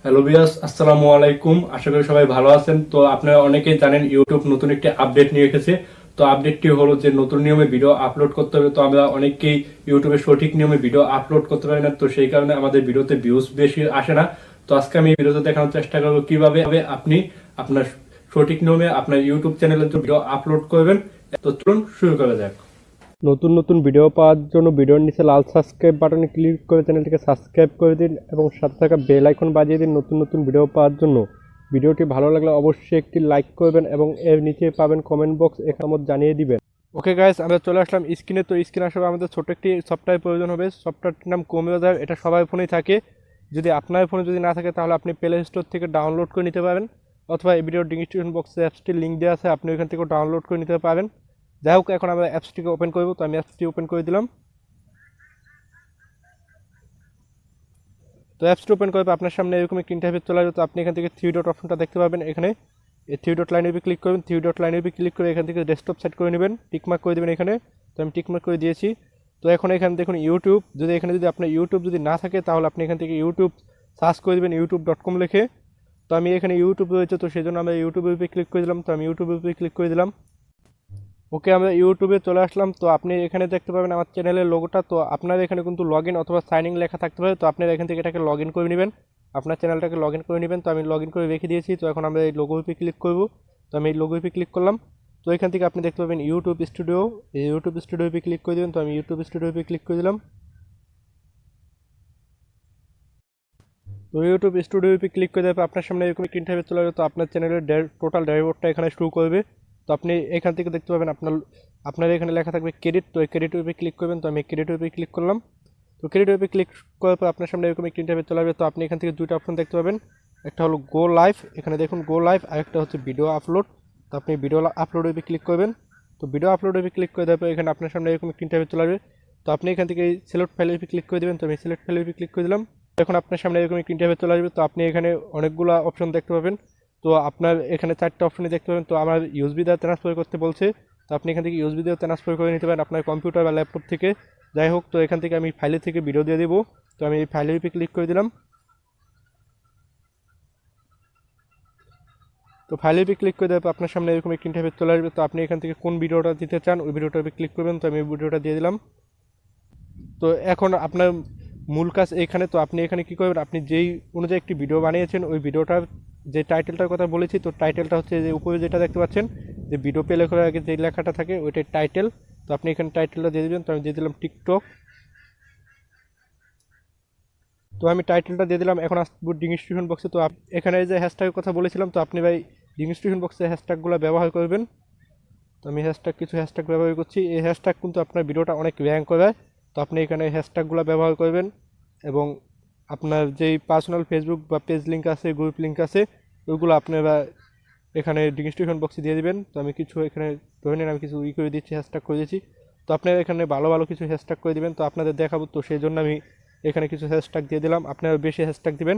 Hello viewers, আসসালামু আলাইকুম। আশা করি সবাই ভালো আছেন। তো আপনারা অনেকেই জানেন ইউটিউব নতুন একটি আপডেট নিয়ে এসেছে। তো আপডেটটি হলো যে নতুন নিয়মে ভিডিও আপলোড করতে হবে। তো আমরা অনেকেই ইউটিউবে সঠিক নিয়মে ভিডিও আপলোড করতে পারি না, তো সেই কারণে আমাদের ভিডিওতে ভিউজ বেশি আসে না। তো আজকে আমি এই ভিডিওতে দেখানোর চেষ্টা করবো কিভাবে আপনি আপনার সঠিক নিয়মে আপনার ইউটিউব চ্যানেলে ভিডিও আপলোড করবেন। তো চলুন শুরু করা যাক। নতুন নতুন ভিডিও পাওয়ার জন্য ভিডিওর নিচে লাল সাবস্ক্রাইব বাটনে ক্লিক করে চ্যানেলটিকে সাবস্ক্রাইব করে দিন এবং সাথে থাকা বেল আইকন বাজিয়ে দিন নতুন নতুন ভিডিও পাওয়ার জন্য। ভিডিওটি ভালো লাগলে অবশ্যই একটি লাইক করবেন এবং এর নিচে পাবেন কমেন্ট বক্স, এখানে জানিয়ে দিবেন। ওকে গাইস, আমরা চলে আসলাম স্ক্রিনে। তো স্ক্রিনে আসলে আমাদের ছোট একটি সফটওয়্যার প্রয়োজন হবে। সফটওয়্যারটির নাম 𝐸𝐚𝐫𝐬𝐧𝐚। এটা সবার ফোনেই থাকে। যদি আপনার ফোনে যদি না থাকে তাহলে আপনি প্লে স্টোর থেকে ডাউনলোড করে নিতে পারেন, অথবা এই ভিডিওর ডিসক্রিপশন বক্সে অ্যাপসটির লিঙ্ক দেওয়া আছে, আপনি ওইখান থেকে ডাউনলোড করে নিতে পারেন। যাই হোক, এখন আমরা অ্যাপসটিকে ওপেন করব। তো আমি অ্যাপসটি ওপেন করে দিলাম। তো অ্যাপসটি ওপেন করবে আপনার সামনে এরকম একটি ইন্টারফেস চলে আসবে। তো আপনি এখান থেকে থ্রি ডট অপশনটা দেখতে পাবেন। এখানে এই থ্রি ডট লাইনের উপর ক্লিক করবেন। থ্রি ডট লাইনের উপর ক্লিক করে এখান থেকে ডেস্কটপ সেট করে নেবেন, টিকমার্ক করে দেবেন এখানে। তো আমি টিকমার্ক করে দিয়েছি। তো এখন এখানে দেখুন ইউটিউব, যদি আপনার ইউটিউব যদি না থাকে তাহলে আপনি এখান থেকে ইউটিউব সার্চ করে দেবেন youtube.com লিখে। তো আমি এখানে ইউটিউব রয়েছে, তো সেই জন্য আমরা ইউটিউবের উপরে ক্লিক করে দিলাম। তো আমি ইউটিউবের উপরে ক্লিক করে দিলাম। ওকে, আমরা ইউটিউবে চলে আসলাম। তো আপনি এখানে দেখতে পাবেন আমার চ্যানেলের লোগোটা। তো আপনার এখানে কিন্তু লগ ইন অথবা সাইন ইন লেখা থাকতে পারে। তো আপনারা এখান থেকে এটাকে লগ ইন করে নেবেন, আপনার চ্যানেলটাকে লগ ইন করে নেবেন। তো আমি লগ ইন করে রেখে দিয়েছি। তো এখন আমরা এই লোগো উপরে ক্লিক করব। তো আমি এই লোগো উপরে ক্লিক করলাম। তো এখান থেকে আপনি দেখতে পাবেন ইউটিউব স্টুডিও, এই ইউটিউব স্টুডিও উপরে ক্লিক করে দেবেন। তো আমি ইউটিউব স্টুডিও উপরে ক্লিক করে দিলাম। তো ইউটিউব স্টুডিও উপরে ক্লিক করে দেবে আপনার সামনে এরকম একটা ইন্টারফেস চলে আসবে। তো আপনার চ্যানেলের টোটাল ড্যাশবোর্ডটা এখানে শুরু করবে। তো আপনি এখান থেকে দেখতে পাবেন আপনার এখানে লেখা থাকবে ক্রেডিট। তো এই ক্রেডিট উপরে ক্লিক করবেন। তো আমি ক্রেডিট উপরে ক্লিক করলাম। তো ক্রেডিট উপরে ক্লিক করার পর আপনার সামনে এরকম একটা ইন্টারফেস চলে আসবে। তো আপনি এখান থেকে দুইটা অপশন দেখতে পাবেন, একটা হলো গো লাইভ, এখানে দেখুন গো লাইভ, আর একটা হচ্ছে ভিডিও আপলোড। তো আপনি ভিডিও আপলোড উপরে ক্লিক করবেন। তো ভিডিও আপলোড উপরে ক্লিক করে দেওয়ার পর এখানে আপনার সামনে এরকম একটা ইন্টারফেস চলে আসবে। তো আপনি এখান থেকে সিলেক্ট ফাইলের উপরে ক্লিক করে দেবেন। তো আমি সিলেক্ট ফাইলের উপরে ক্লিক করে দিলাম। এখন আপনার সামনে এরকম একটা ইন্টারফেস চলে আসবে। তো আপনি এখানে অনেকগুলো অপশন দেখতে পাবেন। তো আপনার এখানে চারটা অপশনই দেখতে পাবেন। তো আমার ইউএসবি দিয়ে ট্রান্সফার করতে বলছে। তো আপনি এখান থেকে ইউএসবি দিয়ে ট্রান্সফার করে নিতে পারেন আপনার কম্পিউটার বা ল্যাপটপ থেকে। যাই হোক, তো এখান থেকে আমি ফাইলের থেকে ভিডিও দিয়ে দিব। তো আমি এই ফাইলের উপরে ক্লিক করে দিলাম। তো ফাইলের উপরে ক্লিক করে দেওয়ার পর আপনার সামনে এরকম একটা ইন্টারফেস চলে আসবে। তো আপনি এখান থেকে কোন ভিডিওটা দিতে চান ওই ভিডিওটার উপরে ক্লিক করবেন। তো আমি এই ভিডিওটা দিয়ে দিলাম। তো এখন আপনার মূল কাজ এখানে। তো আপনি এখানে কী করবেন, আপনি যেই অনুযায়ী একটি ভিডিও বানিয়েছেন ওই ভিডিওটার যে টাইটেলটার কথা বলেছি, তো টাইটেলটা হচ্ছে যে উপরে যেটা দেখতে পাচ্ছেন যে ভিডিও প্লে করার আগে যে লেখাটা থাকে ওইটাই টাইটেল। তো আপনি এখানে টাইটেলটা দিয়ে দেবেন। তো আমি দিয়ে দিলাম টিকটক। তো আমি টাইটেলটা দিয়ে দিলাম। এখন আসবো ডিসক্রিপশন বক্সে। তো এখানে যে হ্যাশট্যাগের কথা বলেছিলাম, তো আপনি ভাই ডিসক্রিপশন বক্সে হ্যাশট্যাগুলো ব্যবহার করবেন। তো আমি কিছু হ্যাশট্যাগ ব্যবহার করছি। এই হ্যাশট্যাগ কিন্তু আপনার ভিডিওটা অনেক র্যাঙ্ক করে। তো আপনি এখানে হ্যাশট্যাগুলো ব্যবহার করবেন এবং আপনার যেই পার্সোনাল ফেসবুক বা পেজ লিঙ্ক আছে, গ্রুপ লিঙ্ক আছে, ওইগুলো আপনারা এখানে ডিসক্রিপশন বক্সে দিয়ে দিবেন। তো আমি কিছু এখানে ধরে নিন আমি কিছু করে দিচ্ছি, হ্যাশট্যাগ করে দিচ্ছি। তো আপনারা এখানে ভালো ভালো কিছু হ্যাশট্যাগ করে দিবেন। তো আপনাদের দেখাবো, তো সেই জন্য আমি এখানে কিছু হ্যাশট্যাগ দিয়ে দিলাম। আপনারা বেশি হ্যাশট্যাগ দিবেন।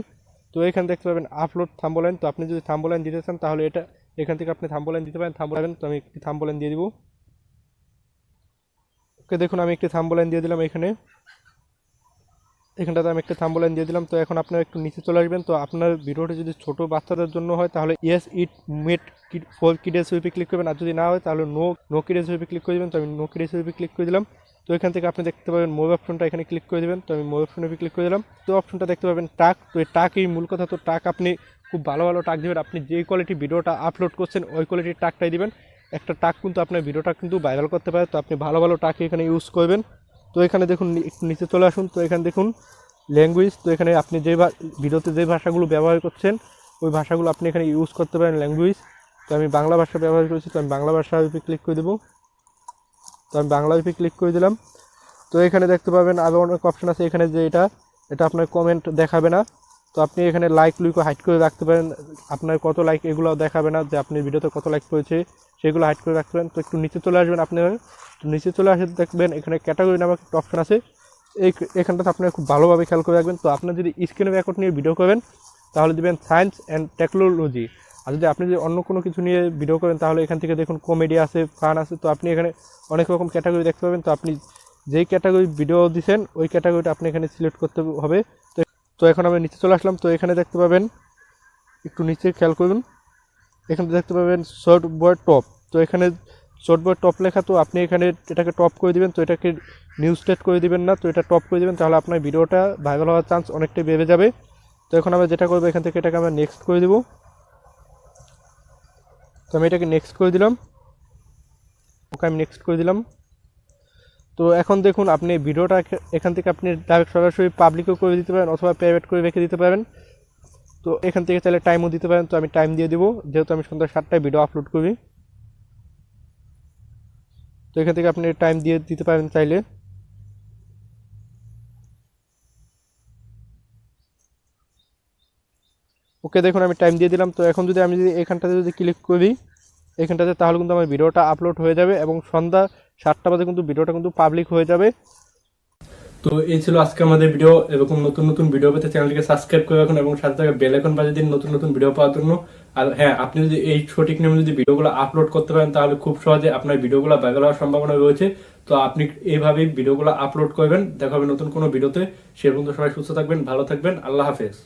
তো এখানে দেখতে পাবেন আপলোড থাম্বলাইন। তো আপনি যদি থাম্বলাইন দিতে চান তাহলে এখান থেকে আপনি থাম্বলাইন দিতে পারেন। থাম্বলাইন, তো আমি একটি থাম্বলাইন দিয়ে দিব। ওকে, দেখুন আমি একটি থাম্বলাইন দিয়ে দিলাম। এখানটাতে আমি একটা থাম্বলাইন দিয়ে দিলাম। তো এখন আপনারা একটু নিচে চলে আসবেন। তো আপনার ভিডিওটি যদি ছোট বাচ্চাদের জন্য হয় তাহলে yes it made for kids উপরে ক্লিক করবেন, আর যদি না হয় তাহলে নো কিডস উপরে ক্লিক করে দেবেন। তো আমি নো কিডস উপরে ক্লিক করে দিলাম। তো এখান থেকে আপনি দেখতে পাবেন মোর অপশনটা, এখানে ক্লিক করে দেবেন। তো আমি মোর অপশন উপরে ক্লিক করে দিলাম। তো অপশনটা দেখতে পাবেন টাক। তো এই টাকই মূল কথা। তো টাক আপনি খুব ভালো ভালো টাক দেবেন। আপনি যেই কোয়ালিটি ভিডিওটা আপলোড করছেন ওই কোয়ালিটির টাকটাই দিবেন। একটা টাক কিন্তু আপনার ভিডিওটা কিন্তু ভাইরাল করতে পারে। তো আপনি ভালো ভালো টাক এখানে ইউজ করবেন। তো এখানে দেখুন একটু নিচে চলে আসুন। তো এখানে দেখুন ল্যাঙ্গুয়েজ। তো এখানে আপনি যে ভিডিওতে যে ভাষাগুলো ব্যবহার করছেন ওই ভাষাগুলো আপনি এখানে ইউজ করতে পারেন ল্যাঙ্গুয়েজ। তো আমি বাংলা ভাষা ব্যবহার করেছি। তো আমি বাংলা ভাষার উপরে ক্লিক করে দেবো। তো আমি বাংলার উপরে ক্লিক করে দিলাম। তো এখানে দেখতে পাবেন আরও অনেক অপশন আছে। এখানে যে এটা আপনার কমেন্ট দেখাবে না। তো আপনি এখানে লাইক লুইকও হাইড করে রাখতে পারেন। আপনার কত লাইক এগুলো দেখাবে না, যে আপনি ভিডিওতে কত লাইক পড়েছে সেগুলো হাইড করে রাখতে পারেন। তো একটু নিচে চলে আসবেন। আপনি নিচে চলে আসে দেখবেন এখানে ক্যাটাগরি নামক একটা অপশন আছে। এখানটাতে আপনারা খুব ভালোভাবে খেয়াল করে রাখবেন। তো আপনার যদি স্ক্রিন রেকর্ড নিয়ে ভিডিও করেন তাহলে দিবেন সায়েন্স অ্যান্ড টেকনোলজি। আর যদি আপনি যদি অন্য কোনো কিছু নিয়ে ভিডিও করেন তাহলে এখান থেকে দেখুন কমেডি আছে, ফান আছে। তো আপনি এখানে অনেক রকম ক্যাটাগরি দেখতে পাবেন। তো আপনি যেই ক্যাটাগরি ভিডিও দিচ্ছেন ওই ক্যাটাগরিটা আপনি এখানে সিলেক্ট করতে হবে। তো এখন আমি নিচে চলে আসলাম। তো এখানে দেখতে পাবেন, একটু নিচে খেয়াল করুন, এখানে দেখতে পাবেন শর্ট বয় টপ। তো এখানে শর্ট বয় টপ লেখা, তো আপনি এখানে এটাকে টপ করে দিবেন। তো এটাকে নিউজ স্টেট করে দিবেন না, তো এটা টপ করে দিবেন, তাহলে আপনার ভিডিওটা ভাইরাল হওয়ার চান্স অনেকটাই বেড়ে যাবে। তো এখন আমরা যেটা করবো, এখান থেকে এটাকে আমরা নেক্সট করে দেবো। তো আমি এটাকে নেক্সট করে দিলাম। ওকে, আমি নেক্সট করে দিলাম। তো এখন দেখুন, আপনি ভিডিওটা এখান থেকে আপনি ডাইরেক্ট সরাসরি পাবলিকও করে দিতে পারেন অথবা প্রাইভেট করে রেখে দিতে পারেন। তো এখান থেকে চাইলে টাইমও দিতে পারেন। তো আমি টাইম দিয়ে দেবো, যেহেতু আমি সন্ধ্যা 7টায় ভিডিও আপলোড করি। তো এখান থেকে আপনি টাইম দিয়ে দিতে পারেন চাইলে। ওকে, দেখুন আমি টাইম দিয়ে দিলাম। তো এখন যদি আমি এখানটাতে ক্লিক করি এখানটাতে, তাহলে কিন্তু আমার ভিডিওটা আপলোড হয়ে যাবে এবং সন্ধ্যা 7টা বাজে কিন্তু ভিডিওটা কিন্তু পাবলিক হয়ে যাবে। তো এই ছিল আজকে আমাদের ভিডিও। এরকম নতুন নতুন ভিডিও পেতে চ্যানেলটিকে সাবস্ক্রাইব করে রাখুন এবং সাথে থাকা বেল আইকন বাজিয়ে দিন নতুন নতুন ভিডিও পাওয়ার জন্য। আর হ্যাঁ, আপনি যদি এই সঠিক নিয়মে যদি ভিডিওগুলো আপলোড করতে পারেন, তাহলে খুব সহজে আপনার ভিডিওগুলো ভাইরাল হওয়ার সম্ভাবনা রয়েছে। তো আপনি এইভাবেই ভিডিওগুলো আপলোড করবেন। দেখা হবে নতুন কোনো ভিডিওতে। সে পর্যন্ত সবাই সুস্থ থাকবেন, ভালো থাকবেন। আল্লাহ হাফেজ।